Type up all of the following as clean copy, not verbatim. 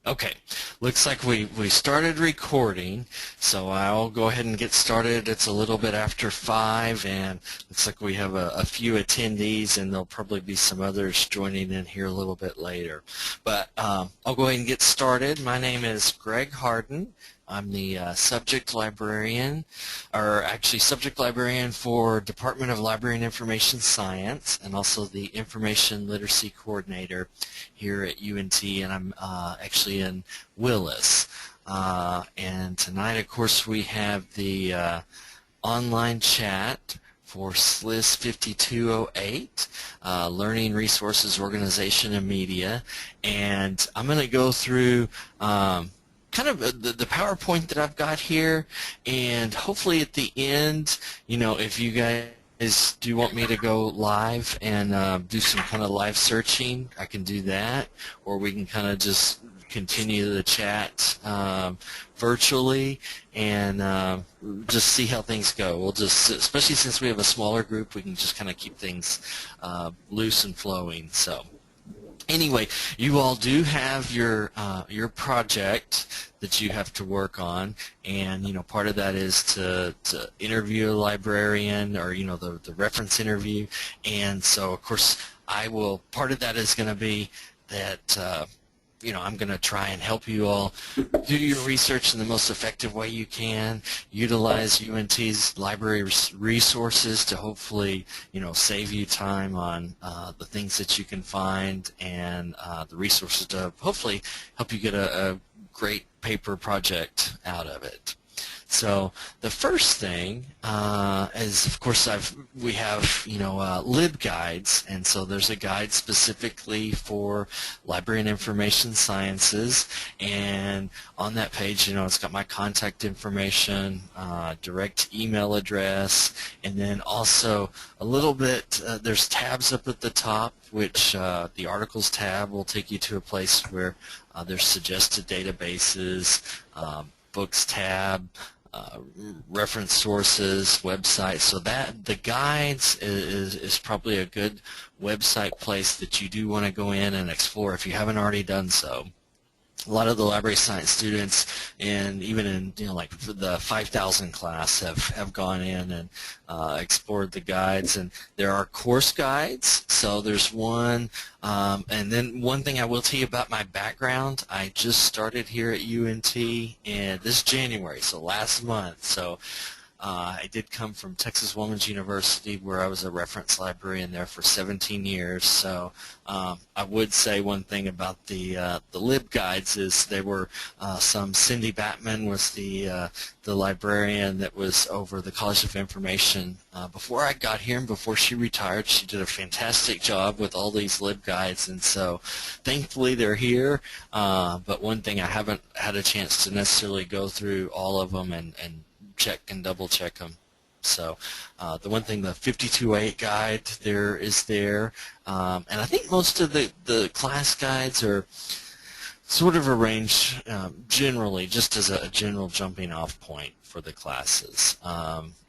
Okay, looks like we started recording, so I'll go ahead and get started. It's a little bit after 5, and looks like we have a few attendees, and there'll probably be some others joining in here a little bit later. But I'll go ahead and get started. My name is Greg Harden. I'm the subject librarian, or actually subject librarian for Department of Library and Information Science, and also the Information Literacy Coordinator here at UNT, and I'm actually in Willis. And tonight, of course, we have the online chat for SLIS 5208, Learning Resources Organization and Media, and I'm going to go through kind of the PowerPoint that I've got here, and hopefully at the end, you know, if you guys do want me to go live and do some kind of live searching, I can do that, or we can kind of just continue the chat virtually and just see how things go. We'll just, especially since we have a smaller group, we can just kind of keep things loose and flowing. So anyway, you all do have your project that you have to work on, and you know, part of that is to interview a librarian, or you know, the reference interview. And so of course part of that is going to be that you know, I'm going to try and help you all do your research in the most effective way you can, utilize UNT's library resources to hopefully, you know, save you time on the things that you can find, and the resources to hopefully help you get a great paper project out of it. So the first thing is, of course, we have, you know, LibGuides, and so there's a guide specifically for library and information sciences, and on that page, you know, it's got my contact information, direct email address, and then also a little bit, there's tabs up at the top, which the articles tab will take you to a place where there's suggested databases, books tab, reference sources, websites. So that the guides is probably a good website place that you do want to go in and explore if you haven't already done so. A lot of the library science students, and even in, you know, like the 5000 class, have gone in and explored the guides. And there are course guides. So there's one, and then one thing I will tell you about my background. I just started here at UNT in this January, so last month. So I did come from Texas Woman's University, where I was a reference librarian there for 17 years. So I would say one thing about the LibGuides is they were Cindy Batman was the librarian that was over the College of Information before I got here, and before she retired. She did a fantastic job with all these LibGuides, and so thankfully they're here. But one thing, I haven't had a chance to necessarily go through all of them and check and double check them. So the one thing, the 52.8 guide is there, and I think most of the class guides are sort of arranged generally just as a general jumping off point for the classes,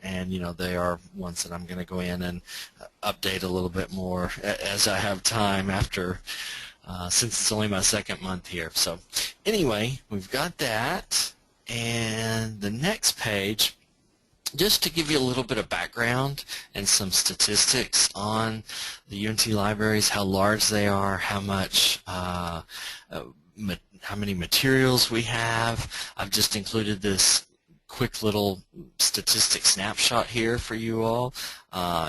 and you know, they are ones that I'm going to go in and update a little bit more as I have time after, since it's only my second month here. So anyway, we've got that. And the next page, just to give you a little bit of background and some statistics on the UNT libraries, how large they are, how many materials we have. I've just included this quick little statistic snapshot here for you all.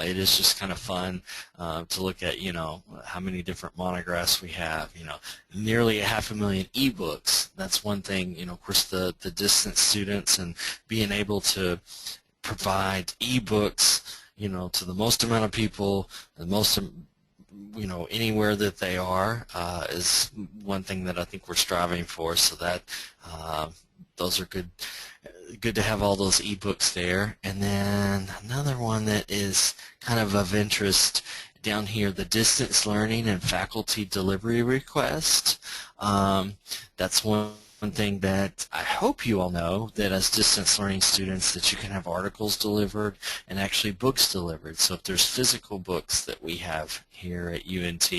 It is just kind of fun to look at, you know, how many different monographs we have. You know, nearly 500,000 ebooks. That's one thing. You know, of course, the distance students, and being able to provide ebooks, you know, to the most amount of people, the most, you know, anywhere that they are, is one thing that I think we're striving for. So that those are good to have all those ebooks there. And then another one that is kind of interest down here, the distance learning and faculty delivery request. That's one one thing that I hope you all know, that as distance learning students, that you can have articles delivered and actually books delivered. So if there's physical books that we have here at UNT,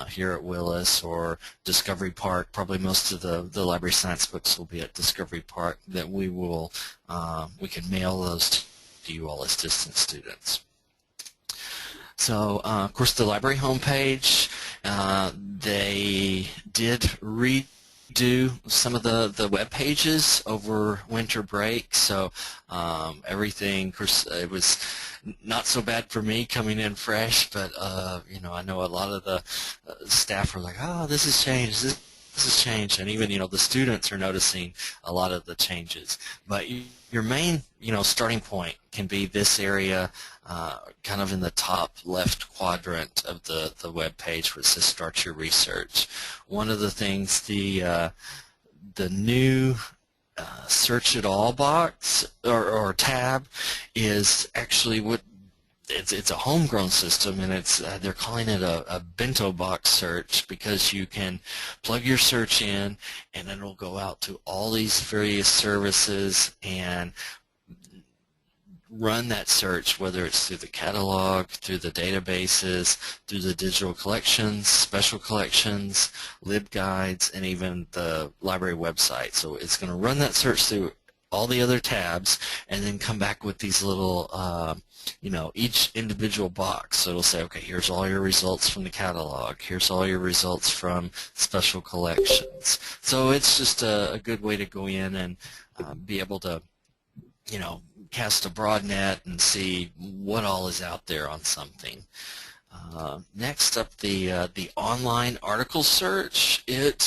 here at Willis or Discovery Park, probably most of the library science books will be at Discovery Park, that we can mail those to you all as distance students. So, of course, the library homepage, they did redo some of the web pages over winter break. So everything, of course, it was not so bad for me coming in fresh, but you know, I know a lot of the staff were like, "Oh, this has changed. This has changed," and even the students are noticing a lot of the changes. But your main starting point can be this area, kind of in the top left quadrant of the web page where it says "Start Your Research." One of the things, the new Search It All box or tab is actually what it's a homegrown system, and they're calling it a bento box search, because you can plug your search in and it'll go out to all these various services and run that search, whether it's through the catalog, through the databases, through the digital collections, special collections, LibGuides, and even the library website. So it's going to run that search through all the other tabs and then come back with these little, each individual box. So it'll say, okay, here's all your results from the catalog. Here's all your results from special collections. So it's just a good way to go in and be able to, cast a broad net and see what all is out there on something. Next up, the online article search. It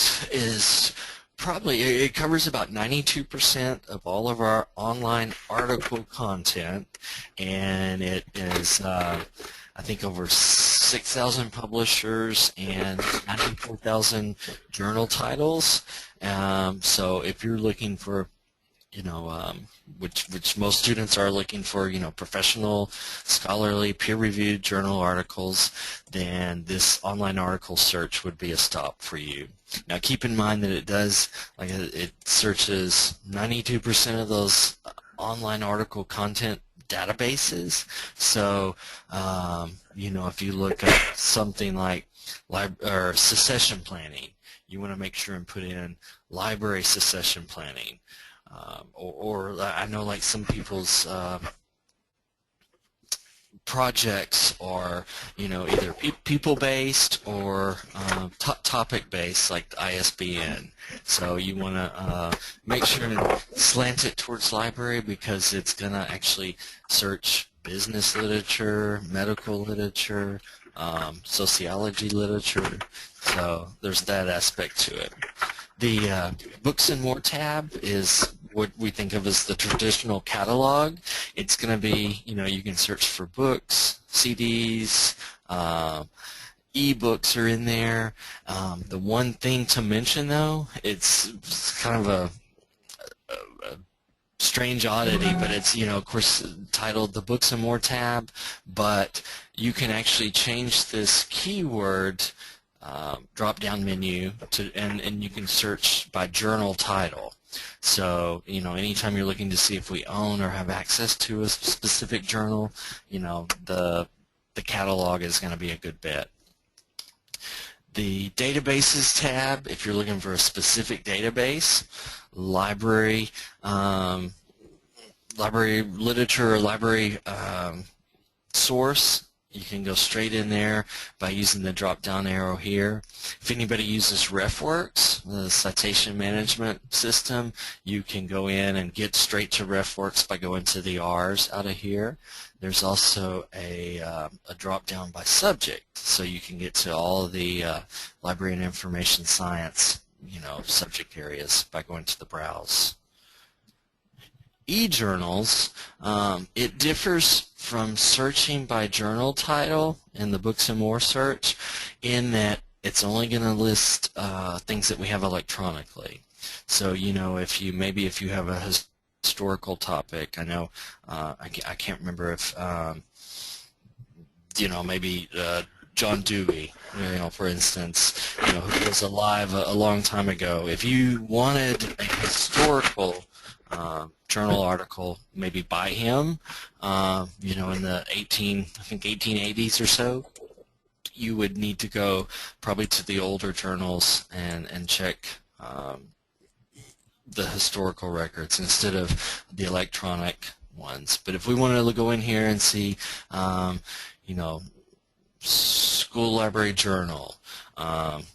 covers about 92% of all of our online article content, and it is I think over 6,000 publishers and 94,000 journal titles. So if you're looking for which most students are looking for, professional, scholarly, peer-reviewed journal articles, then this online article search would be a stop for you. Now, keep in mind that it searches 92% of those online article content databases. So, if you look at something like succession planning, you want to make sure and put in library succession planning. Or I know, like, some people's projects are, either people-based or topic-based, like the ISBN. So you want to make sure to slant it towards library, because it's going to actually search business literature, medical literature, sociology literature. So there's that aspect to it. The Books and More tab is what we think of as the traditional catalog. It's going to be, you can search for books, CDs, e-books are in there. The one thing to mention, though, it's kind of a strange oddity, but it's, of course, titled the Books and More tab, but you can actually change this keyword drop-down menu and you can search by journal title. So, anytime you're looking to see if we own or have access to a specific journal, the catalog is going to be a good bet. The Databases tab, if you're looking for a specific database, library literature or library source, you can go straight in there by using the drop-down arrow here. If anybody uses RefWorks, the citation management system, you can go in and get straight to RefWorks by going to the R's out of here. There's also a drop-down by subject, so you can get to all of the library and information science, subject areas by going to the browse. E-journals, it differs from searching by journal title in the Books and More search, in that it's only going to list things that we have electronically. So, if you have a historical topic, I know I can't remember if maybe John Dewey, for instance, who was alive a long time ago. If you wanted a historical journal article, maybe by him, in the 1880s or so, you would need to go probably to the older journals and check the historical records instead of the electronic ones. But if we wanted to go in here and see, school library journal,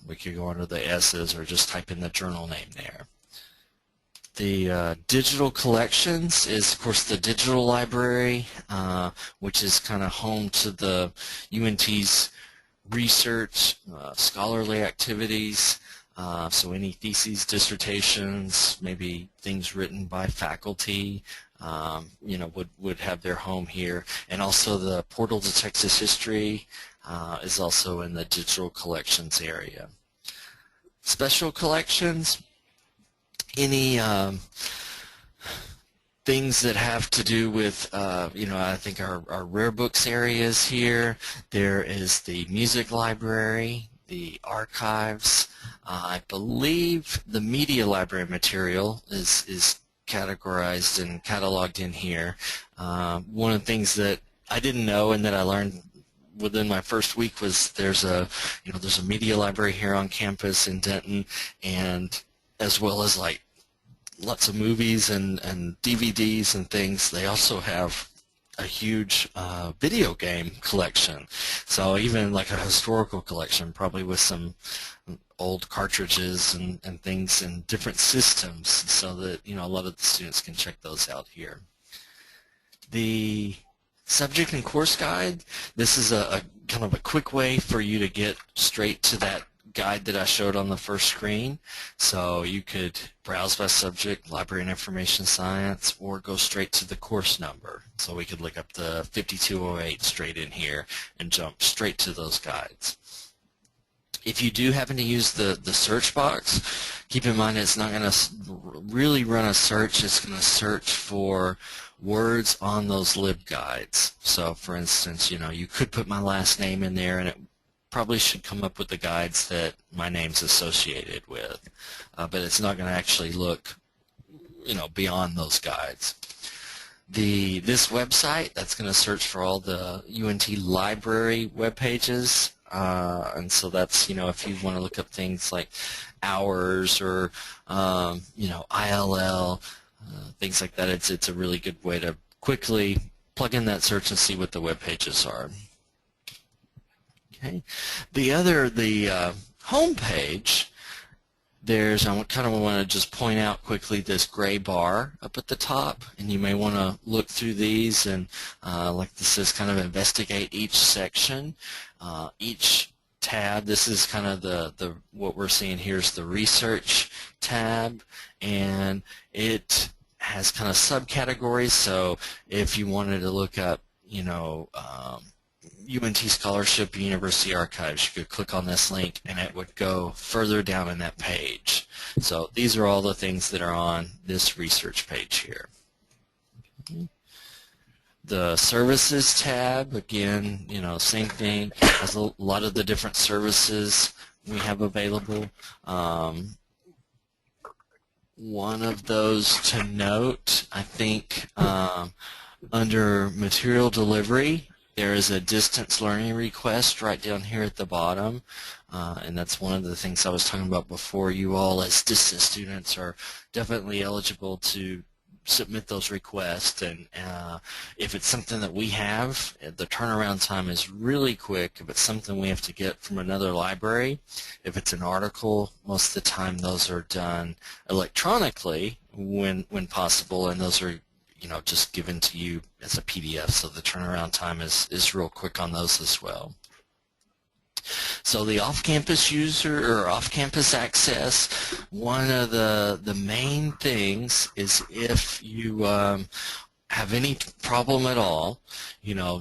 we could go under the S's or just type in the journal name there. The digital collections is, of course, the digital library, which is kind of home to the UNT's research, scholarly activities, so any theses, dissertations, maybe things written by faculty, would have their home here. And also the Portal to Texas History is also in the digital collections area. Special collections, any things that have to do with, I think our rare books areas here. There is the music library, the archives. I believe the media library material is categorized and cataloged in here. One of the things that I didn't know and that I learned within my first week was there's a media library here on campus in Denton, and as well as like lots of movies and DVDs and things. They also have a huge video game collection, so even like a historical collection, probably with some old cartridges and things in different systems, so that a lot of the students can check those out here. The subject and course guide, this is a kind of a quick way for you to get straight to that guide that I showed on the first screen. So you could browse by subject, library and information science, or go straight to the course number. So we could look up the 5208 straight in here and jump straight to those guides. If you do happen to use the search box, keep in mind it's not going to really run a search. It's going to search for words on those LibGuides. So for instance, you could put my last name in there and it probably should come up with the guides that my name's associated with, but it's not going to actually look, beyond those guides. This website, that's going to search for all the UNT library web pages, and so that's, if you want to look up things like hours or, ILL, things like that, it's a really good way to quickly plug in that search and see what the web pages are. Okay. The home page, I kind of want to just point out quickly this gray bar up at the top, and you may want to look through these and, like this says, kind of investigate each section, each tab. This is kind of what we're seeing here is the research tab, and it has kind of subcategories. So if you wanted to look up, UNT Scholarship University Archives, you could click on this link and it would go further down in that page. So these are all the things that are on this research page here. Okay. The services tab, again, same thing, has a lot of the different services we have available. One of those to note, I think, under material delivery, there is a distance learning request right down here at the bottom, and that's one of the things I was talking about before. You all as distance students are definitely eligible to submit those requests, and if it's something that we have, the turnaround time is really quick. If it's something we have to get from another library, if it's an article, most of the time those are done electronically when possible, and those are just given to you as a PDF, so the turnaround time is real quick on those as well. So the off-campus user or off-campus access, one of the main things is if you have any problem at all,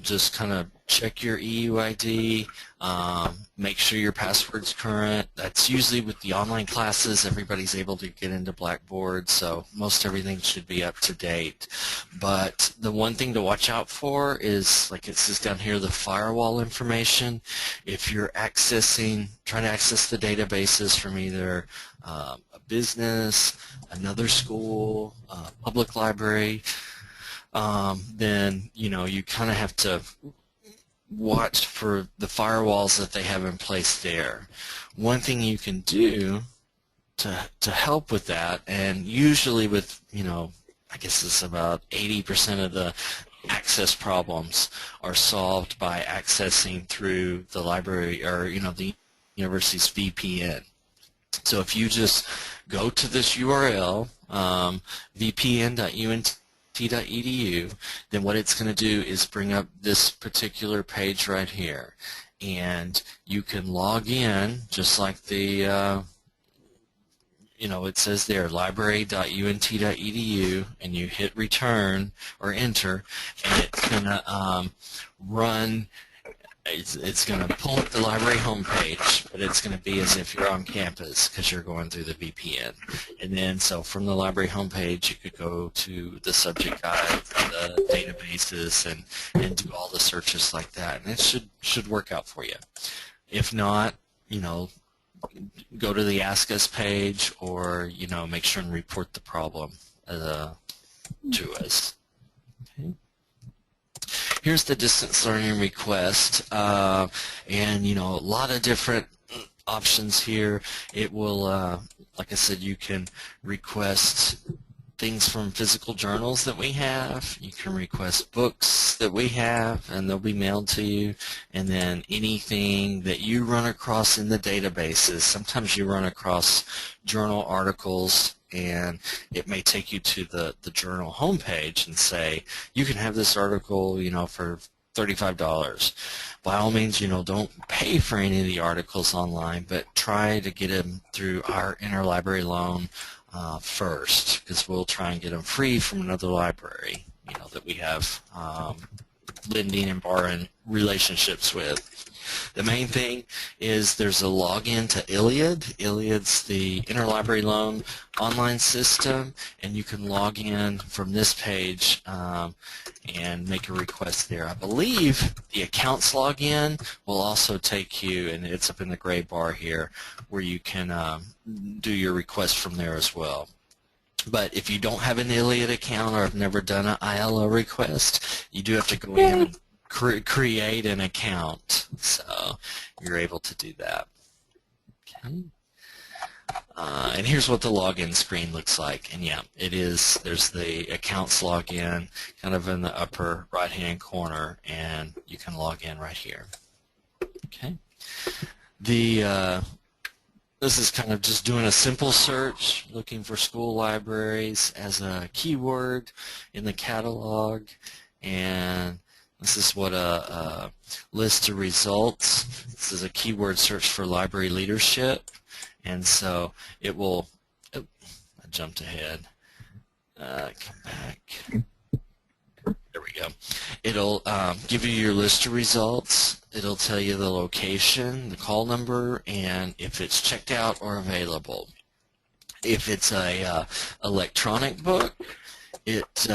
just kind of check your EUID, make sure your password's current. That's usually with the online classes, everybody's able to get into Blackboard, so most everything should be up to date. But the one thing to watch out for is, like it says down here, the firewall information. If you're trying to access the databases from either a business, another school, public library, then you kind of have to watch for the firewalls that they have in place there. One thing you can do to help with that, and usually with, I guess it's about 80% of the access problems are solved by accessing through the library or, the university's VPN. So if you just go to this URL, vpn.unt.edu, then what it's going to do is bring up this particular page right here, and you can log in just like the it says there, library.unt.edu, and you hit return or enter, and it's going to run. It's going to pull up the library homepage, but it's going to be as if you're on campus because you're going through the VPN. And then, so from the library homepage, you could go to the subject guide, the databases, and do all the searches like that. And it should work out for you. If not, go to the Ask Us page, or make sure and report the problem to us. Okay. Here's the distance learning request, and a lot of different options here. It will, like I said, you can request things from physical journals that we have. You can request books that we have, and they'll be mailed to you. And then anything that you run across in the databases. Sometimes you run across journal articles, and it may take you to the journal homepage and say, you can have this article, for $35. By all means, don't pay for any of the articles online, but try to get them through our interlibrary loan first, because we'll try and get them free from another library, that we have lending and borrowing relationships with. The main thing is there's a login to ILLiad. ILLiad's the interlibrary loan online system, and you can log in from this page and make a request there. I believe the accounts login will also take you, and it's up in the gray bar here, where you can do your request from there as well. But if you don't have an ILLiad account or have never done an ILO request, you do have to go in and create an account, so you're able to do that. Okay. And here's what the login screen looks like, and yeah, there's the accounts login kind of in the upper right hand corner, and you can log in right here. Okay. This is kind of just doing a simple search, looking for school libraries as a keyword in the catalog, and this is what a list of results. This is a keyword search for library leadership, and so it will, I jumped ahead, come back, there we go. It'll give you your list of results. It'll tell you the location, the call number, and if it's checked out or available. If it's a electronic book, it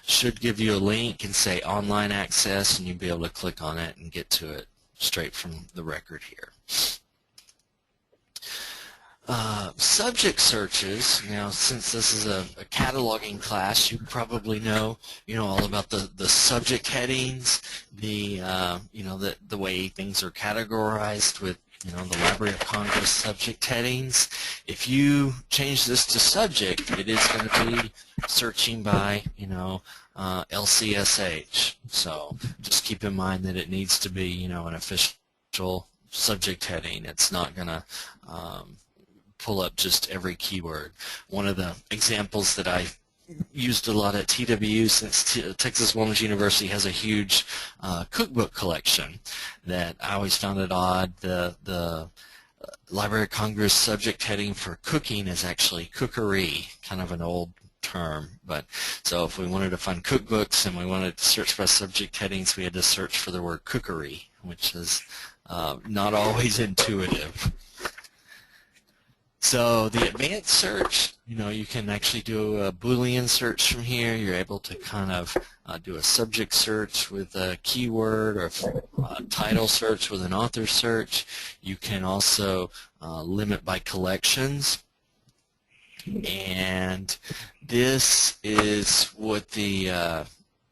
should give you a link and say online access, and you'll be able to click on it and get to it straight from the record here. Subject searches, since this is a cataloging class, you probably know, all about the subject headings, the way things are categorized with, the Library of Congress subject headings. If you change this to subject, it is going to be searching by, LCSH. So just keep in mind that it needs to be, an official subject heading. It's not going to pull up just every keyword. One of the examples that I used a lot at TWU, since Texas Women's University has a huge cookbook collection, that I always found it odd. The Library of Congress subject heading for cooking is actually cookery, kind of an old term. But so if we wanted to find cookbooks and we wanted to search by subject headings, we had to search for the word cookery, which is not always intuitive. So the advanced search, you can actually do a Boolean search from here. You're able to kind of do a subject search with a keyword, or a title search with an author search. You can also limit by collections. And this is what the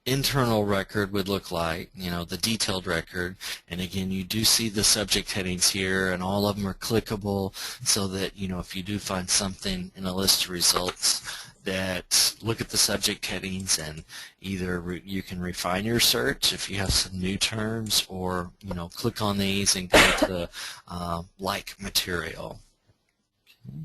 internal record would look like, the detailed record. And again, you do see the subject headings here, and all of them are clickable, so that if you do find something in a list of results, that look at the subject headings, and either you can refine your search if you have some new terms, or click on these and go to like material. Okay.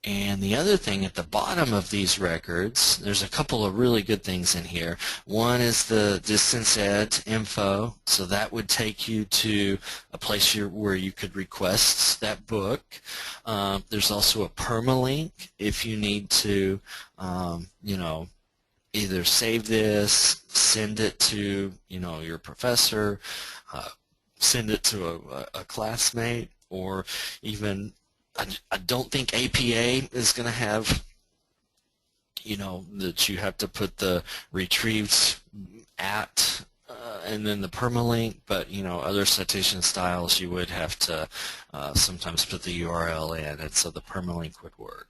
And the other thing at the bottom of these records, there's a couple of really good things in here. One is the distance ed info, so that would take you to a place where you could request that book. There's also a permalink if you need to, either save this, send it to, your professor, send it to a classmate, or even I don't think APA is going to have, that you have to put the retrieved at and then the permalink, but, other citation styles you would have to sometimes put the URL in, and so the permalink would work.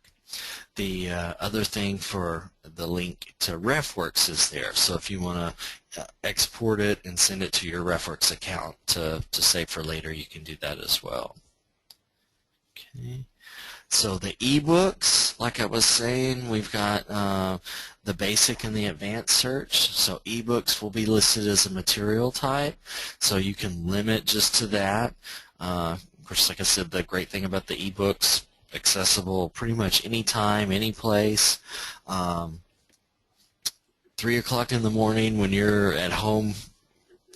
The other thing for the link to RefWorks is there, so if you want to export it and send it to your RefWorks account to save for later, you can do that as well. Okay. So the ebooks, like I was saying, we've got the basic and the advanced search. So ebooks will be listed as a material type, so you can limit just to that. Of course, like I said, the great thing about the ebooks, accessible pretty much anytime, any place. 3 o'clock in the morning when you're at home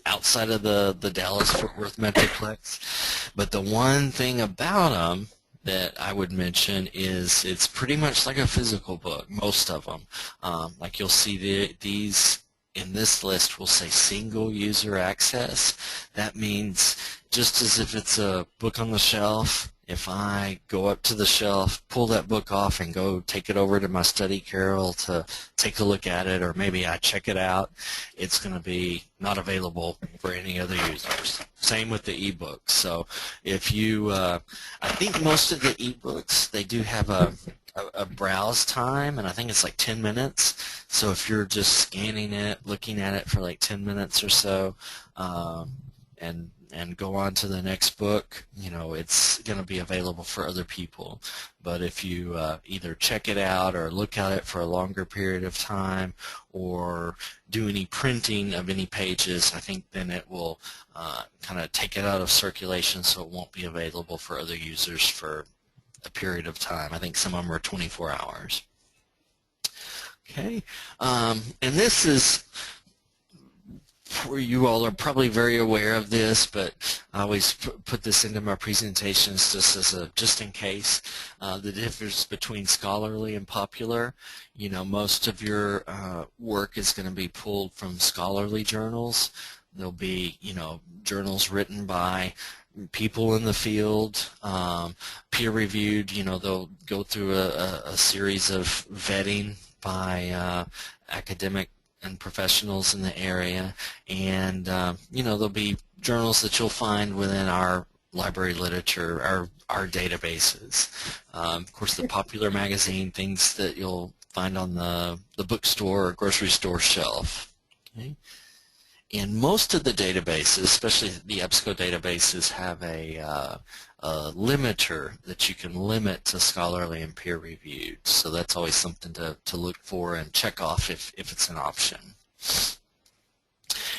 outside of the Dallas-Fort Worth Metroplex. But the one thing about them that I would mention is it's pretty much like a physical book, most of them. Like you'll see these in this list will say single user access. That means just as if it's a book on the shelf, if I go up to the shelf, pull that book off, and go take it over to my study carrel to take a look at it, or maybe I check it out, it's going to be not available for any other users. Same with the ebooks. So if you, I think most of the ebooks, they do have a browse time, and I think it's like 10 minutes. So if you're just scanning it, looking at it for like 10 minutes or so, and go on to the next book, it's going to be available for other people. But if you either check it out or look at it for a longer period of time, or do any printing of any pages, I think then it will kind of take it out of circulation, so it won't be available for other users for a period of time. I think some of them are 24 hours. Okay, and this is, you all are probably very aware of this, but I always put this into my presentations just in case. The difference between scholarly and popular. Most of your work is going to be pulled from scholarly journals. There'll be, journals written by people in the field, peer-reviewed. They'll go through a series of vetting by academic and professionals in the area, and there'll be journals that you'll find within our library literature, our databases. Of course, the popular magazine, things that you'll find on the bookstore or grocery store shelf. Okay. And most of the databases, especially the EBSCO databases, have a limiter that you can limit to scholarly and peer-reviewed. So that's always something to look for and check off if it's an option.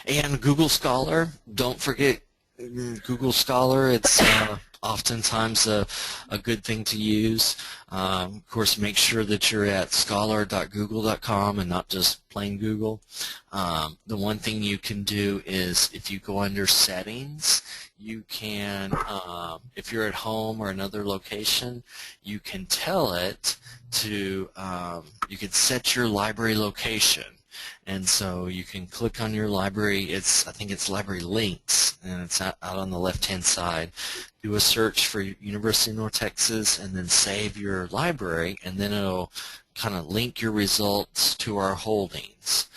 And Google Scholar, don't forget Google Scholar. It's oftentimes a good thing to use. Of course, make sure that you're at scholar.google.com and not just plain Google. The one thing you can do is if you go under settings, you can, if you're at home or another location, you can tell it to, you can set your library location. And so you can click on your library. I think it's Library Links, and it's out on the left-hand side. Do a search for University of North Texas, and then save your library, and then it'll kind of link your results to our holdings.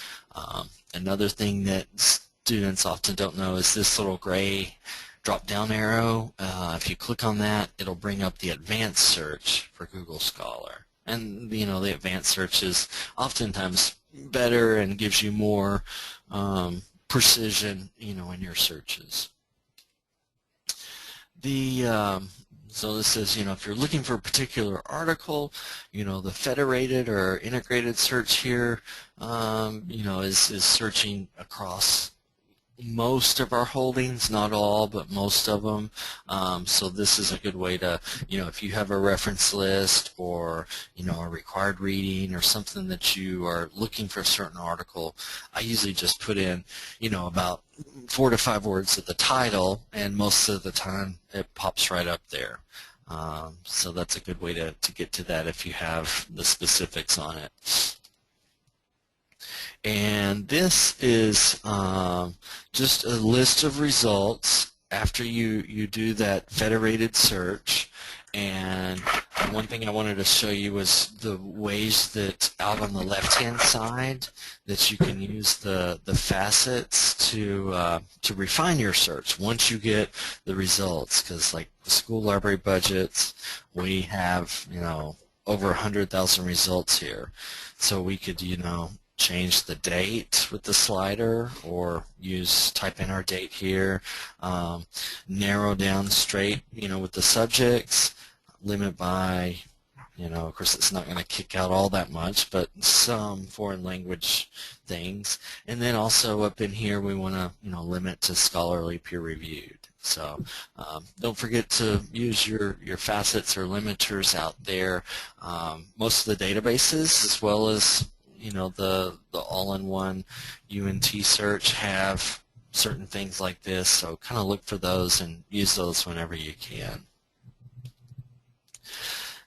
Another thing that students often don't know is this little gray drop-down arrow. If you click on that, it'll bring up the advanced search for Google Scholar. And the advanced search is oftentimes better and gives you more precision, in your searches. So this is, if you're looking for a particular article, the federated or integrated search here, is searching across most of our holdings, not all, but most of them. So this is a good way to, if you have a reference list or, a required reading or something that you are looking for a certain article, I usually just put in, about 4 to 5 words at the title, and most of the time it pops right up there. So that's a good way to get to that if you have the specifics on it. And this is just a list of results after you do that federated search. And one thing I wanted to show you was the ways that out on the left-hand side that you can use the facets to refine your search once you get the results. Because like school library budgets, we have over 100,000 results here, so we could change the date with the slider, or type in our date here, narrow down straight, with the subjects, limit by, of course it's not going to kick out all that much, but some foreign language things. And then also up in here we want to, limit to scholarly peer-reviewed. So don't forget to use your facets or limiters out there. Most of the databases, as well as the all-in-one UNT search, have certain things like this, so kind of look for those and use those whenever you can.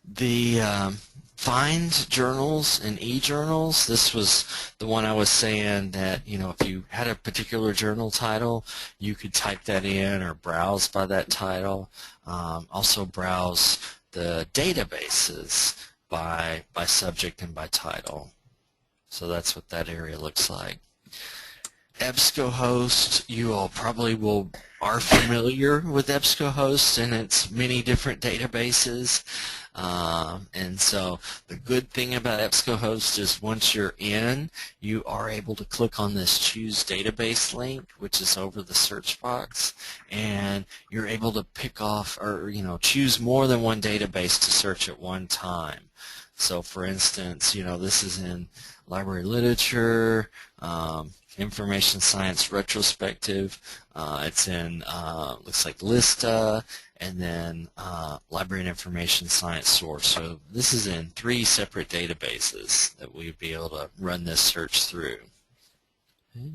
The find journals and e-journals, this was the one I was saying that, if you had a particular journal title, you could type that in or browse by that title. Also browse the databases by subject and by title. So that's what that area looks like. EBSCOhost, you all probably are familiar with EBSCOhost and its many different databases. And so the good thing about EBSCOhost is once you're in, you are able to click on this Choose Database link, which is over the search box, and you're able to pick off or choose more than one database to search at one time. So for instance, this is in library literature, information science retrospective, it's in, looks like LISTA, and then library and information science source. So this is in 3 separate databases that we'd be able to run this search through. Okay.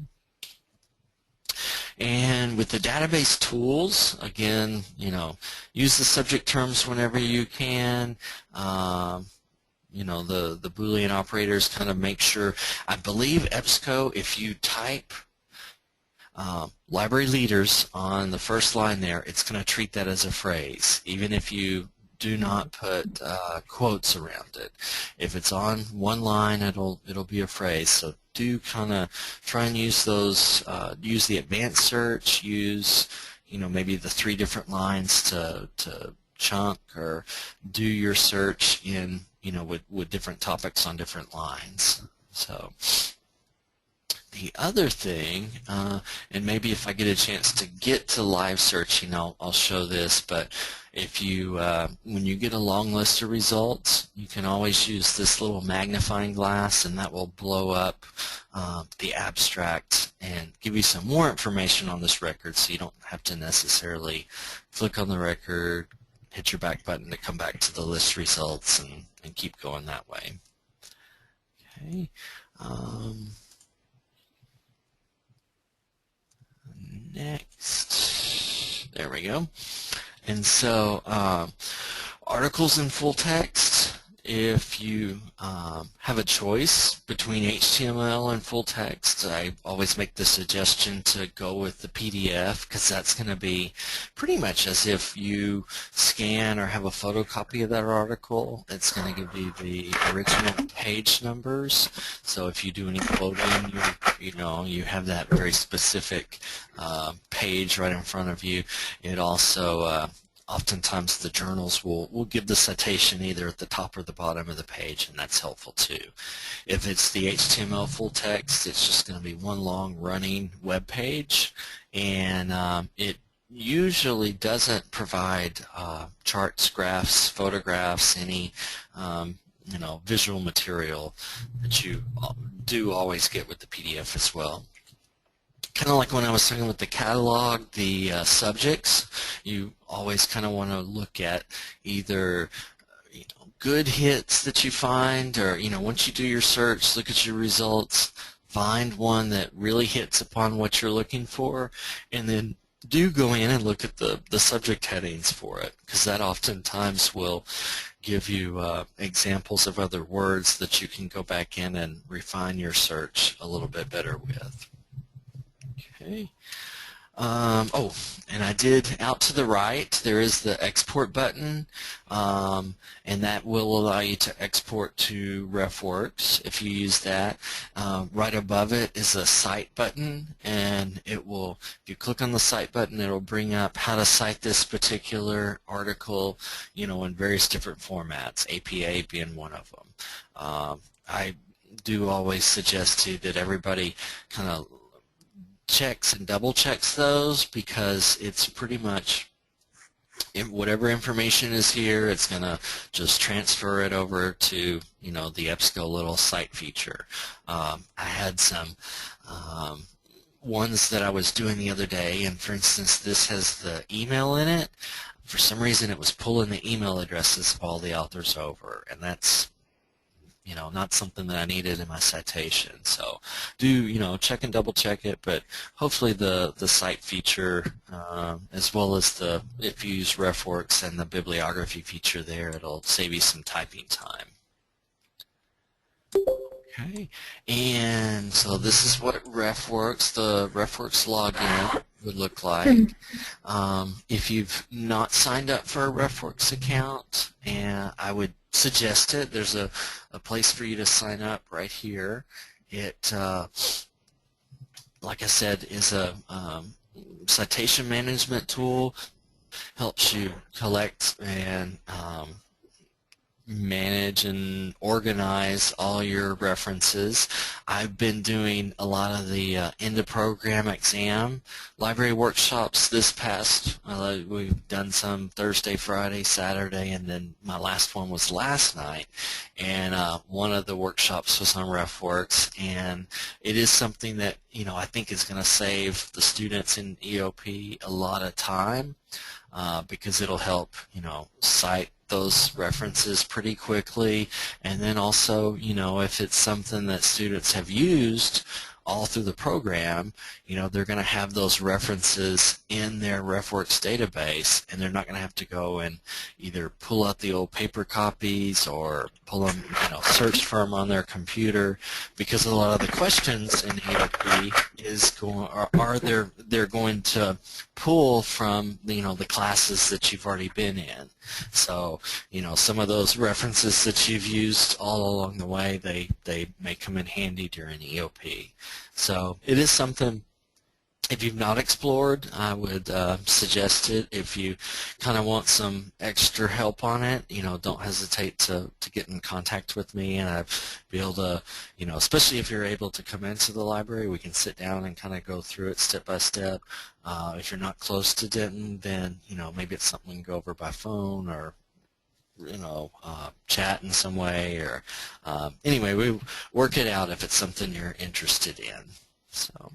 And with the database tools, again, use the subject terms whenever you can. The Boolean operators, kind of make sure. I believe EBSCO, if you type library leaders on the first line there, it's going to treat that as a phrase, even if you do not put quotes around it. If it's on one line, it'll be a phrase. So do kind of try and use those. Use the advanced search. Use maybe the 3 different lines to chunk, or do your search in with different topics on different lines. So the other thing, and maybe if I get a chance to get to live searching, I'll show this, but if you, when you get a long list of results, you can always use this little magnifying glass, and that will blow up the abstract and give you some more information on this record, so you don't have to necessarily click on the record, hit your back button to come back to the list results, and keep going that way. Okay. Next, there we go. And so articles in full text, if you have a choice between HTML and full text, I always make the suggestion to go with the PDF, because that's going to be pretty much as if you scan or have a photocopy of that article. It's going to give you the original page numbers. So if you do any quoting, you have that very specific page right in front of you. It also oftentimes the journals will give the citation either at the top or the bottom of the page, and that's helpful too. If it's the HTML full text, it's just going to be one long running web page, and it usually doesn't provide charts, graphs, photographs, any visual material that you do always get with the PDF as well. Kind of like when I was talking with the catalog, the subjects, you always kind of want to look at either good hits that you find, or once you do your search, look at your results, find one that really hits upon what you're looking for, and then do go in and look at the subject headings for it, because that oftentimes will give you examples of other words that you can go back in and refine your search a little bit better with. Okay. Oh, and I did, out to the right, there is the export button, and that will allow you to export to RefWorks if you use that. Right above it is a cite button, and it will, if you click on the cite button, it will bring up how to cite this particular article, in various different formats, APA being one of them. I do always suggest too that everybody kind of checks and double checks those, because it's pretty much whatever information is here, it's going to just transfer it over to the EBSCO little cite feature. I had some ones that I was doing the other day, and for instance this has the email in it. For some reason it was pulling the email addresses of all the authors over, and that's not something that I needed in my citation. So do, check and double check it, but hopefully the cite feature, as well as if you use RefWorks and the bibliography feature there, it'll save you some typing time. Okay, and so this is what RefWorks, the RefWorks login would look like. If you've not signed up for a RefWorks account, and I would suggest it, there's a place for you to sign up right here. It, like I said, is a citation management tool, helps you collect and manage and organize all your references. I've been doing a lot of the end of program exam library workshops this past, we've done some Thursday, Friday, Saturday, and then my last one was last night, and one of the workshops was on RefWorks, and it is something that I think is going to save the students in EOP a lot of time, because it'll help cite those references pretty quickly, and then also if it's something that students have used all through the program, they're going to have those references in their RefWorks database, and they're not going to have to go and either pull out the old paper copies or pull them, search for them on their computer, because a lot of the questions in EOP is they're going to pull from the classes that you've already been in. So some of those references that you've used all along the way, they may come in handy during EOP. So it is something, if you've not explored, I would suggest it. If you kind of want some extra help on it, don't hesitate to get in contact with me, and I'd be able to, especially if you're able to come into the library, we can sit down and kind of go through it step by step. If you're not close to Denton, then maybe it's something we can go over by phone, or chat in some way, or anyway, we work it out if it's something you're interested in. So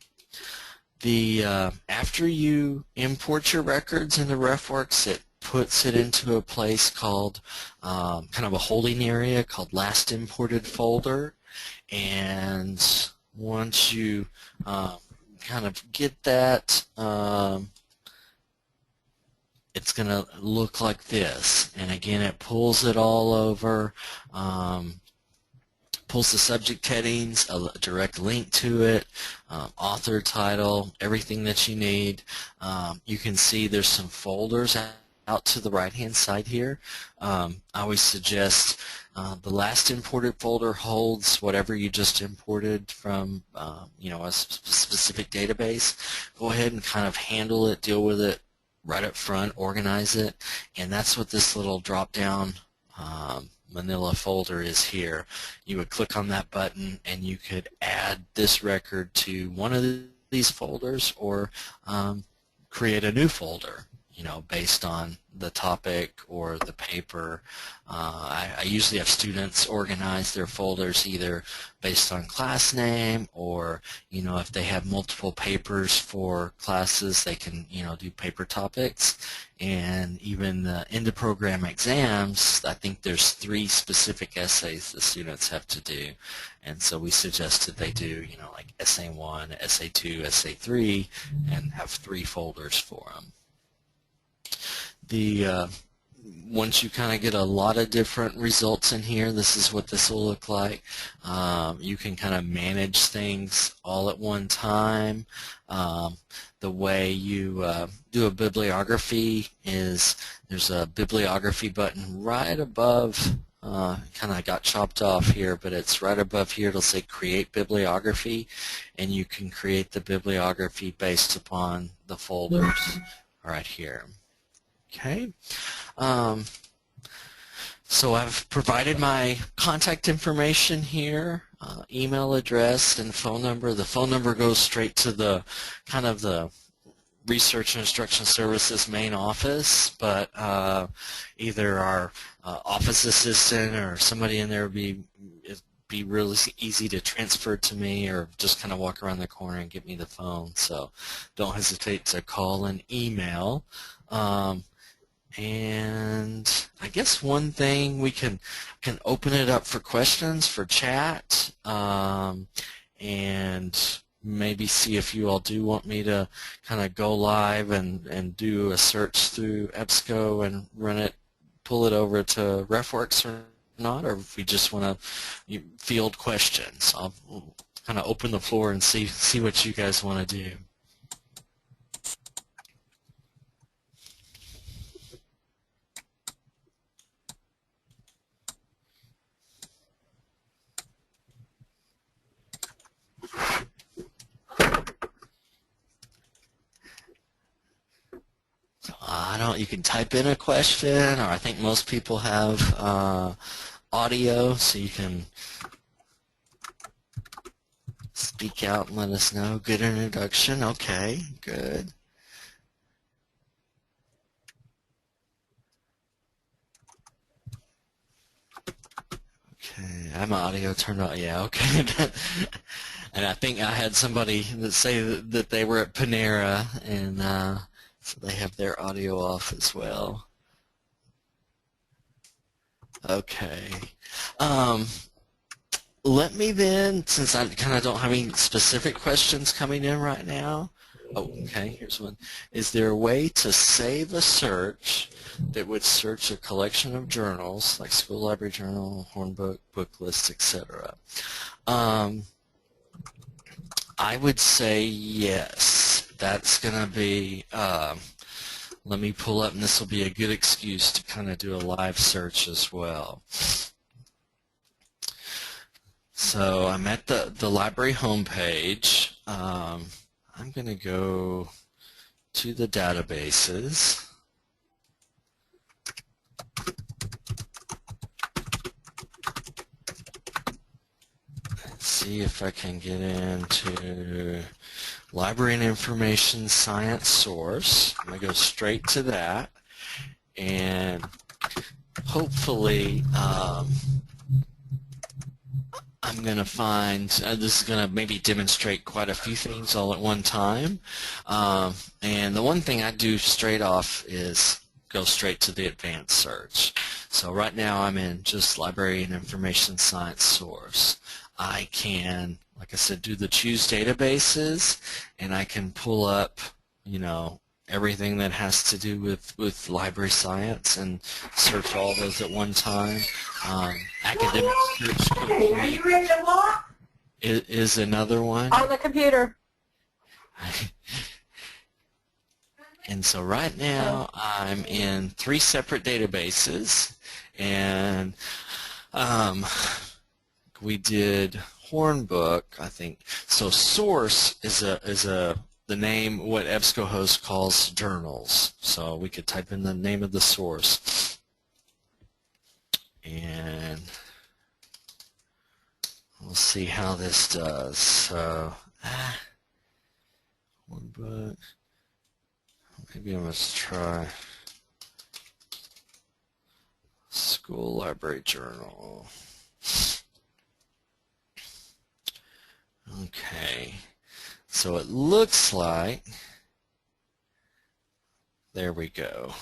After you import your records into RefWorks, it puts it into a place called kind of a holding area called last imported folder. And once you kind of get that, it's going to look like this. And again, it pulls it all over, pulls the subject headings, a direct link to it, author title, everything that you need. You can see there's some folders out to the right-hand side here. I always suggest the last imported folder holds whatever you just imported from a specific database. Go ahead and kind of handle it, deal with it right up front, organize it, and that's what this little drop-down Manila folder is here. You would click on that button and you could add this record to one of these folders or create a new folder, based on the topic or the paper. I usually have students organize their folders either based on class name or, if they have multiple papers for classes, they can, do paper topics. And even the end of program exams, I think there's 3 specific essays the students have to do. And so we suggest that they do, like essay 1, essay 2, essay 3, and have 3 folders for them. Once you kind of get a lot of different results in here, this is what this will look like. You can kind of manage things all at one time. The way you do a bibliography is there's a bibliography button right above, kind of got chopped off here, but it's right above here. It'll say create bibliography, and you can create the bibliography based upon the folders right here. Okay, so I've provided my contact information here, email address and phone number. The phone number goes straight to the kind of the Research and Instruction Services main office, but either our office assistant or somebody in there would be really easy to transfer to me, or just kind of walk around the corner and give me the phone. So don't hesitate to call and email. And I guess one thing, we can open it up for questions, for chat, and maybe see if you all do want me to kind of go live and do a search through EBSCO and run it, pull it over to RefWorks or not, or if we just want to field questions. I'll kind of open the floor and see what you guys want to do. You can type in a question, or I think most people have audio, so you can speak out and let us know. Good introduction. Okay, good. Okay, I have my audio turned on. Yeah, okay. And I think I had somebody that say that they were at Panera, and so they have their audio off as well. Okay. Let me then, since I kind of don't have any specific questions coming in right now. Oh, okay, here's one. Is there a way to save a search that would search a collection of journals, like School Library Journal, Hornbook, book lists, etc.? I would say yes. That's going to be, let me pull up, and this will be a good excuse to kind of do a live search as well. So I'm at the library homepage. I'm going to go to the databases. Let's see if I can get into Library and Information Science Source. I'm going to go straight to that, and hopefully I'm I'm going to find, this is going to maybe demonstrate quite a few things all at one time. And the one thing I do straight off is go straight to the advanced search. So right now I'm in just library and information science source. I can, like I said, do the choose databases, and I can pull up, you know, everything that has to do with library science and search all those at one time. Academic Search Complete. Are you ready to walk? Is another one. On the computer. And so right now I'm in 3 separate databases, and we did Hornbook, I think. So source is the name what EBSCOhost calls journals. So we could type in the name of the source, and we'll see how this does. So Hornbook. Maybe I must try School Library Journal. Okay, so it looks like, there we go.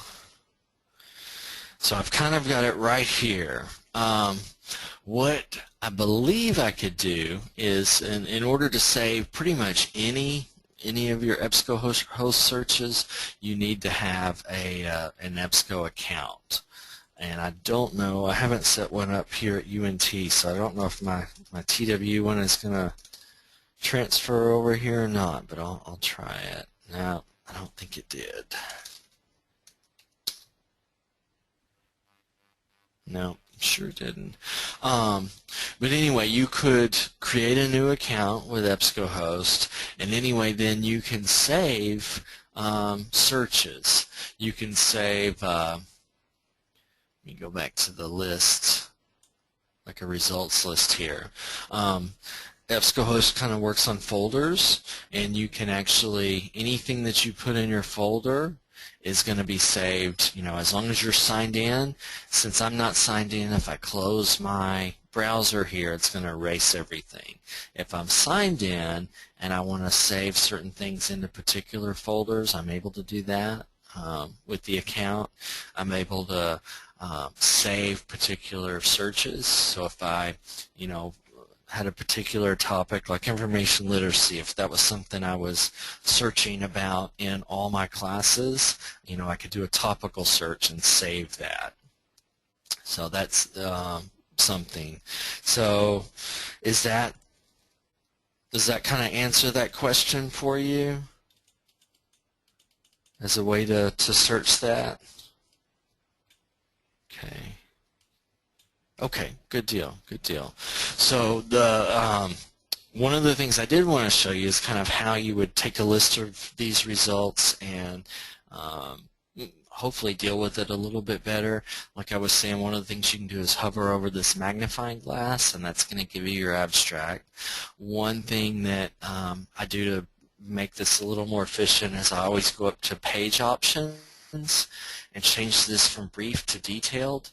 So I've kind of got it right here. What I believe I could do is, in order to save pretty much any of your EBSCOhost searches, you need to have an EBSCO account. And I don't know, I haven't set one up here at UNT, so I don't know if my TW one is going to transfer over here or not, but I'll try it. No, I don't think it did. No, sure didn't. But anyway, you could create a new account with EBSCOhost, and anyway, then you can save searches. You can save, let me go back to the list, like a results list here. EBSCOhost kind of works on folders, and you can actually, anything that you put in your folder is going to be saved, you know, as long as you're signed in. Since I'm not signed in, if I close my browser here, it's going to erase everything. If I'm signed in and I want to save certain things into particular folders, I'm able to do that with the account. I'm able to save particular searches. So if I, you know, had a particular topic like information literacy, if that was something I was searching about in all my classes, you know, I could do a topical search and save that. So that's something. So does that kind of answer that question for you as a way to search that? Okay. Okay, good deal, good deal. So the one of the things I did want to show you is kind of how you would take a list of these results and hopefully deal with it a little bit better. Like I was saying, one of the things you can do is hover over this magnifying glass, and that's going to give you your abstract. One thing that I do to make this a little more efficient is I always go up to page options and change this from brief to detailed.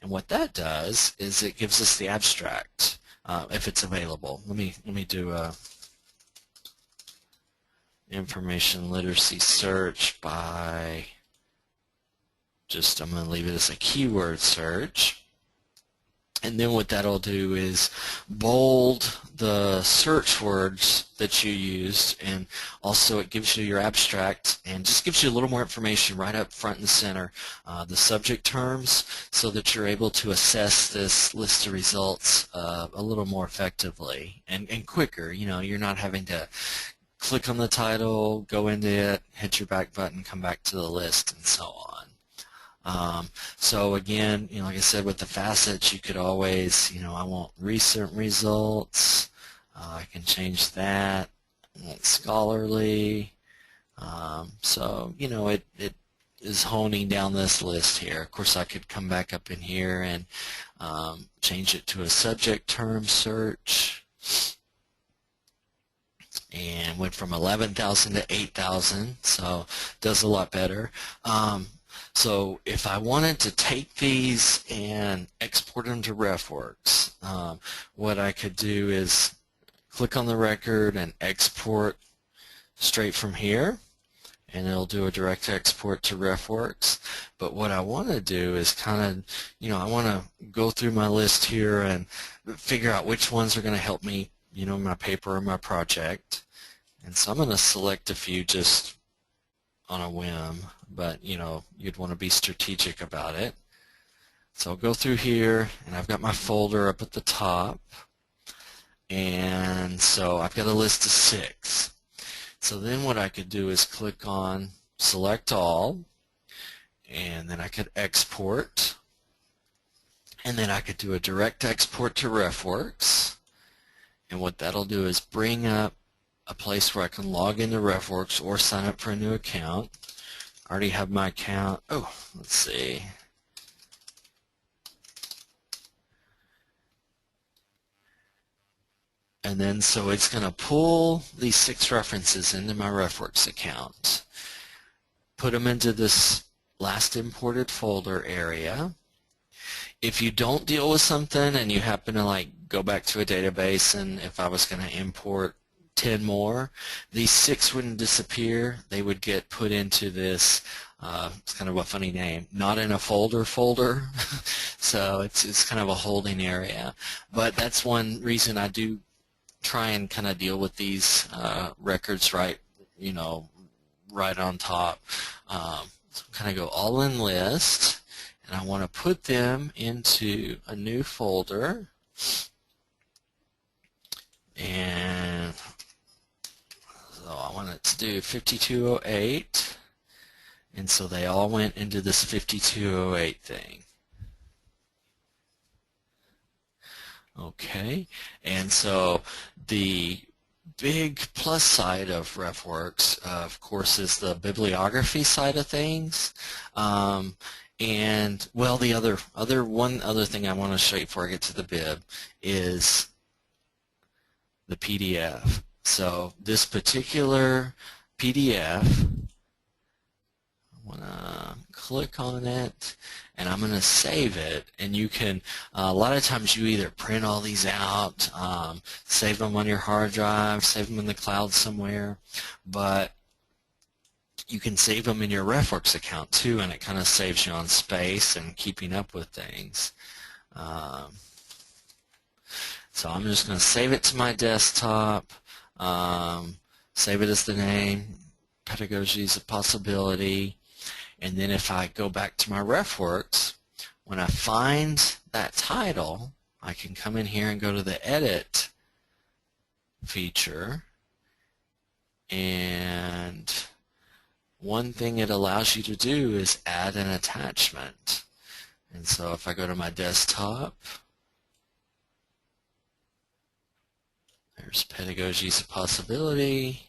And what that does is it gives us the abstract if it's available. Let me do a information literacy search by I'm going to leave it as a keyword search. And then what that'll do is bold the search words that you used, and also it gives you your abstract and just gives you a little more information right up front and center, the subject terms, so that you're able to assess this list of results a little more effectively and quicker. You know, you're not having to click on the title, go into it, hit your back button, come back to the list, and so on. So again, you know, like I said, with the facets, you could always, you know, I want recent results. I can change that. I want scholarly. So, you know, it is honing down this list here. Of course, I could come back up in here and change it to a subject term search. And went from 11,000 to 8,000, so does a lot better. So if I wanted to take these and export them to RefWorks, what I could do is click on the record and export straight from here, and it'll do a direct export to RefWorks. But what I want to do is kind of, I want to go through my list here and figure out which ones are going to help me, my paper or my project. And so I'm going to select a few just on a whim, but you'd want to be strategic about it. So I'll go through here, and I've got my folder up at the top, and so I've got a list of 6. So then what I could do is click on Select All, and then I could export, and then I could do a direct export to RefWorks, and what that'll do is bring up a place where I can log into RefWorks or sign up for a new account. I already have my account. Oh, let's see. And then so it's going to pull these 6 references into my RefWorks account, put them into this last imported folder area. If you don't deal with something and you happen to go back to a database, and if I was going to import 10 more, these 6 wouldn't disappear. They would get put into this, it's kind of a funny name, not in a folder. So it's kind of a holding area. But that's one reason I do try and kind of deal with these records right on top. So kind of go all in list, and I want to put them into a new folder, and so I want it to do 5208, and so they all went into this 5208 thing. Okay, and so the big plus side of RefWorks, of course, is the bibliography side of things. And well, the one other thing I want to show you before I get to the bib is the PDF. So this particular PDF, I want to click on it, and I'm going to save it. And you can, a lot of times you either print all these out, save them on your hard drive, save them in the cloud somewhere, but you can save them in your RefWorks account too, and it kind of saves you on space and keeping up with things. So I'm just going to save it to my desktop, save it as the name, Pedagogy is a Possibility. And then if I go back to my RefWorks, when I find that title, I can come in here and go to the Edit feature. And one thing it allows you to do is add an attachment. And so if I go to my desktop, there's Pedagogy is a Possibility.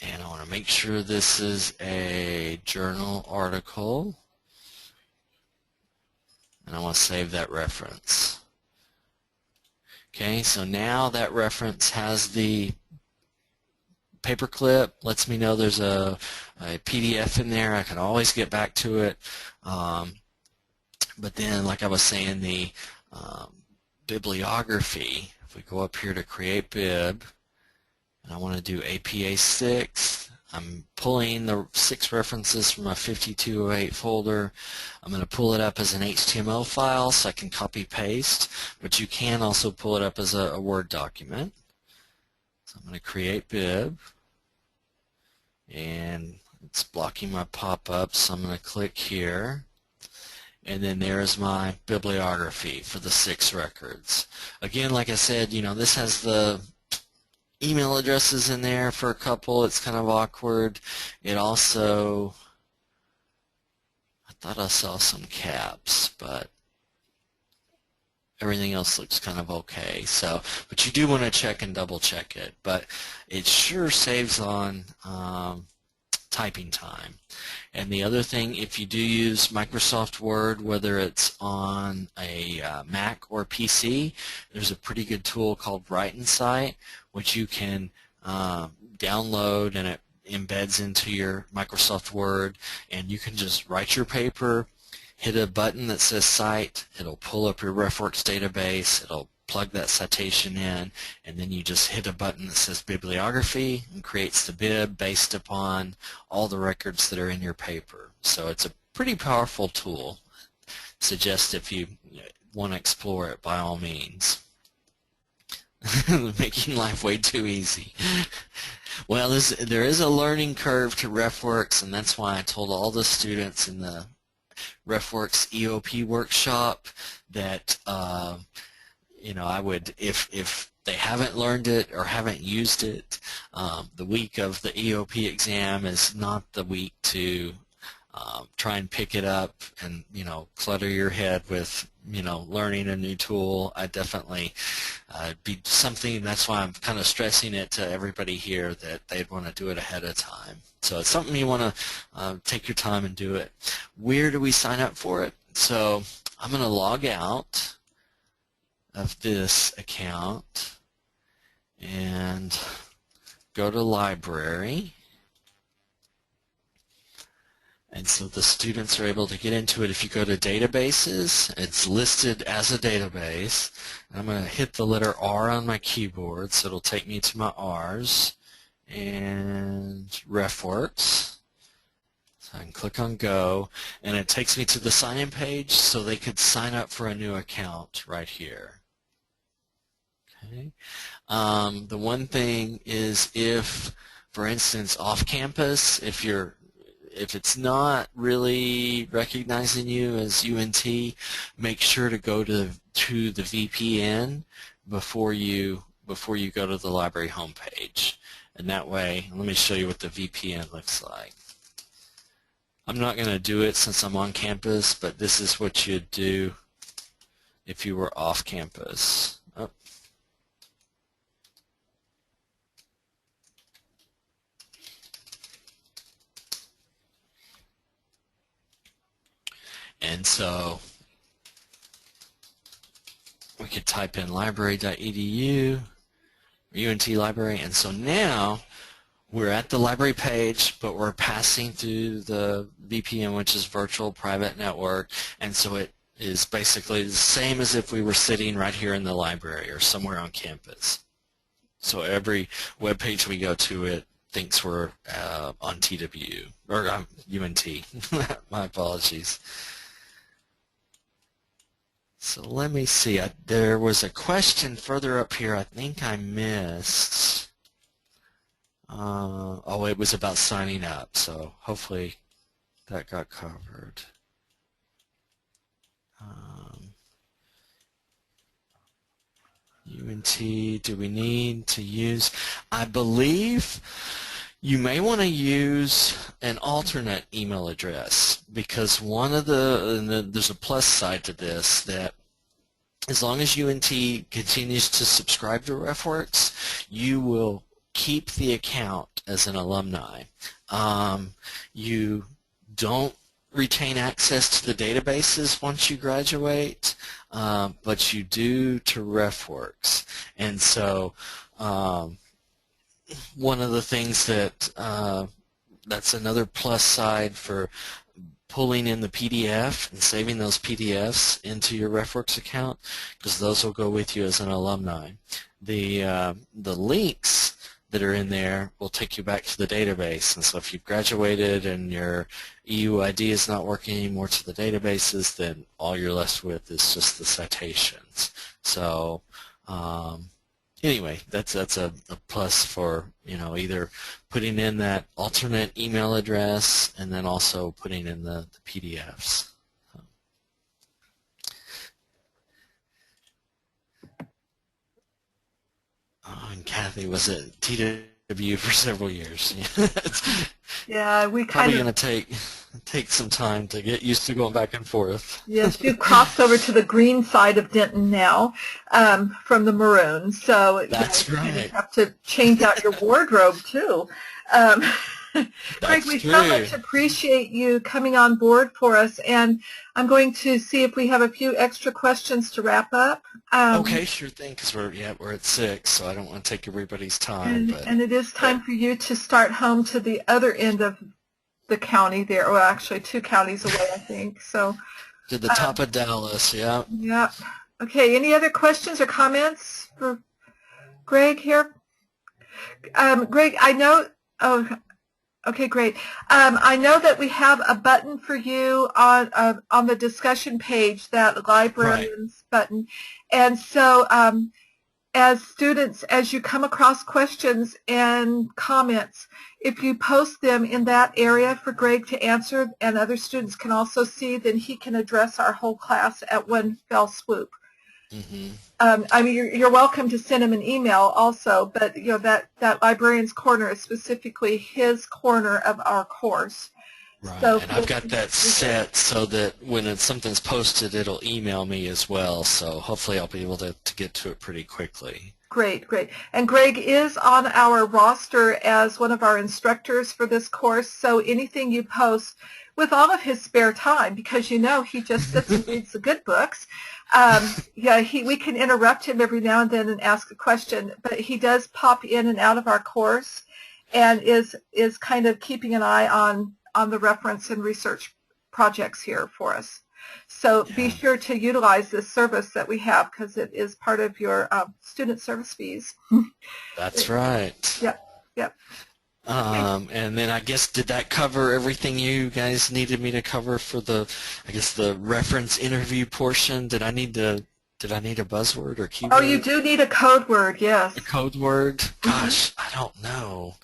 And I want to make sure this is a journal article, and I want to save that reference. Okay, so now that reference has the paperclip, lets me know there's a PDF in there. I can always get back to it. But then, like I was saying, the bibliography, if we go up here to Create Bib, and I want to do APA 6. I'm pulling the 6 references from my 5208 folder. I'm going to pull it up as an HTML file so I can copy paste, but you can also pull it up as a Word document. So I'm going to create bib, and it's blocking my pop-up, so I'm going to click here. And then there's my bibliography for the 6 records. Again, like I said, this has the email addresses in there for a couple. It's kind of awkward. It also, I thought I saw some caps, but everything else looks kind of okay. So, but you do want to check and double check it. But it sure saves on typing time. And the other thing, if you do use Microsoft Word, whether it's on a Mac or PC, there's a pretty good tool called Write Insight, which you can download, and it embeds into your Microsoft Word, and you can just write your paper, hit a button that says Cite. It'll pull up your RefWorks database. It'll plug that citation in, and then you just hit a button that says Bibliography and creates the bib based upon all the records that are in your paper. So it's a pretty powerful tool. Suggest if you want to explore it, by all means. Making life way too easy. Well, there is a learning curve to RefWorks, and that's why I told all the students in the RefWorks EOP workshop that I would, if they haven't learned it or haven't used it, the week of the EOP exam is not the week to try and pick it up and clutter your head with learning a new tool. I definitely be something. That's why I'm kind of stressing it to everybody here that they'd want to do it ahead of time. So it's something you want to take your time and do it. Where do we sign up for it? So I'm going to log out of this account and go to library. And so the students are able to get into it. If you go to databases, it's listed as a database. I'm going to hit the letter R on my keyboard, so it'll take me to my R's and RefWorks. So I can click on Go, and it takes me to the sign-in page so they could sign up for a new account right here. Okay. The one thing is if, for instance, off campus, if it's not really recognizing you as UNT, make sure to go to the VPN before you go to the library homepage. And that way, let me show you what the VPN looks like. I'm not going to do it since I'm on campus, but this is what you'd do if you were off campus. Oh. And so we could type in library.edu, UNT library, and so now we're at the library page, but we're passing through the VPN, which is virtual private network, and so it is basically the same as if we were sitting right here in the library or somewhere on campus. So every web page we go to, it thinks we're on TW, or UNT. My apologies. So let me see. There was a question further up here I think I missed. Oh, it was about signing up, so hopefully that got covered. UNT, do we need to use? I believe you may want to use an alternate email address, because one of there's a plus side to this, that as long as UNT continues to subscribe to RefWorks, you will keep the account as an alumni. You don't retain access to the databases once you graduate, but you do to RefWorks. And so one of the things that's another plus side for pulling in the PDF and saving those PDFs into your RefWorks account, because those will go with you as an alumni. The links that are in there will take you back to the database, and so if you've graduated and your EUID is not working anymore to the databases, then all you're left with is just the citations. So anyway, that's a plus for either putting in that alternate email address and then also putting in the PDFs. Oh, and Kathy was at TW for several years. Yeah, we probably going to take some time to get used to going back and forth. Yes, you've crossed over to the green side of Denton now, from the maroon. So that's right. You have to change out your wardrobe too. Greg, we so much appreciate you coming on board for us, and I'm going to see if we have a few extra questions to wrap up. Okay, sure thing, because we're at 6, so I don't want to take everybody's time. And it is time for you to start home to the other end of the county there. Well, actually 2 counties away, I think. So, To the top of Dallas, yeah. yeah. Okay, any other questions or comments for Greg here? Greg, I know, oh, okay, great. I know that we have a button for you on the discussion page, that librarians button. And so as students, as you come across questions and comments, if you post them in that area for Greg to answer and other students can also see, then he can address our whole class at one fell swoop. Mm-hmm. I mean, you're welcome to send him an email also, but you know that librarian's corner is specifically his corner of our course. Right, So and I've got that set so that when something's posted, it'll email me as well. So hopefully I'll be able to get to it pretty quickly. Great, great. And Greg is on our roster as one of our instructors for this course, so anything you post with all of his spare time, because you know he just sits and reads the good books. Yeah, we can interrupt him every now and then and ask a question, but he does pop in and out of our course and is kind of keeping an eye on the reference and research projects here for us. So be sure to utilize this service that we have because it is part of your student service fees. That's right. Yep, yep. And then I guess, did that cover everything you guys needed me to cover for the reference interview portion? Did I need a buzzword or keyword? Oh, you do need a code word, yes. A code word? Gosh, I don't know.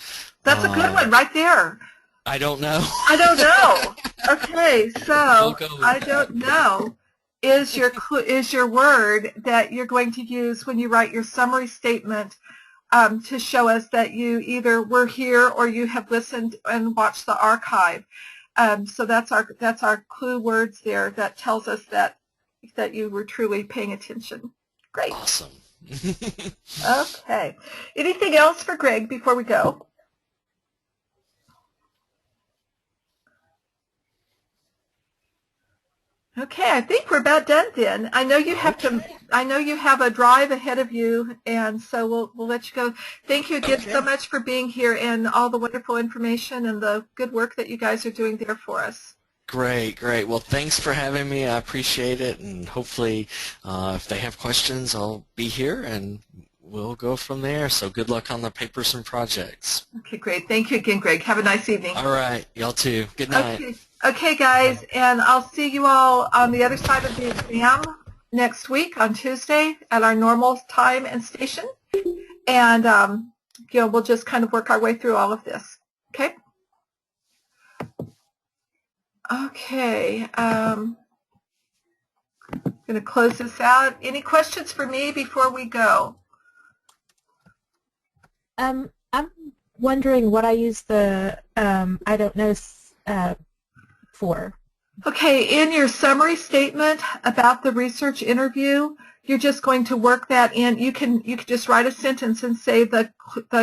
That's a good one right there. I don't know. I don't know. Okay, so I don't know is your word that you're going to use when you write your summary statement to show us that you either were here or you have listened and watched the archive. So that's our clue words there that tells us that you were truly paying attention. Great. Awesome. Okay. Anything else for Greg before we go? Okay, I think we're about done then. I know you have a drive ahead of you, and so we'll let you go. Thank you again so much for being here and all the wonderful information and the good work that you guys are doing there for us. Great. Well, thanks for having me. I appreciate it, and hopefully if they have questions, I'll be here, and we'll go from there. So good luck on the papers and projects. Okay, great. Thank you again, Greg. Have a nice evening. All right. Y'all too. Good night. Okay, guys, and I'll see you all on the other side of the exam next week on Tuesday at our normal time and station. And, we'll just kind of work our way through all of this. Okay? Okay. I'm going to close this out. Any questions for me before we go? I'm wondering what I use the I don't know for. Okay, in your summary statement about the research interview, you're just going to work that in. You can just write a sentence and say the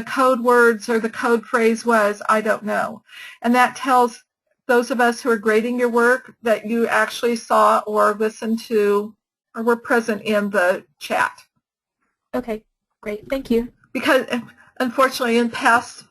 code words or the code phrase was I don't know, and that tells those of us who are grading your work that you actually saw or listened to or were present in the chat. Okay, great. Thank you. Because unfortunately, in past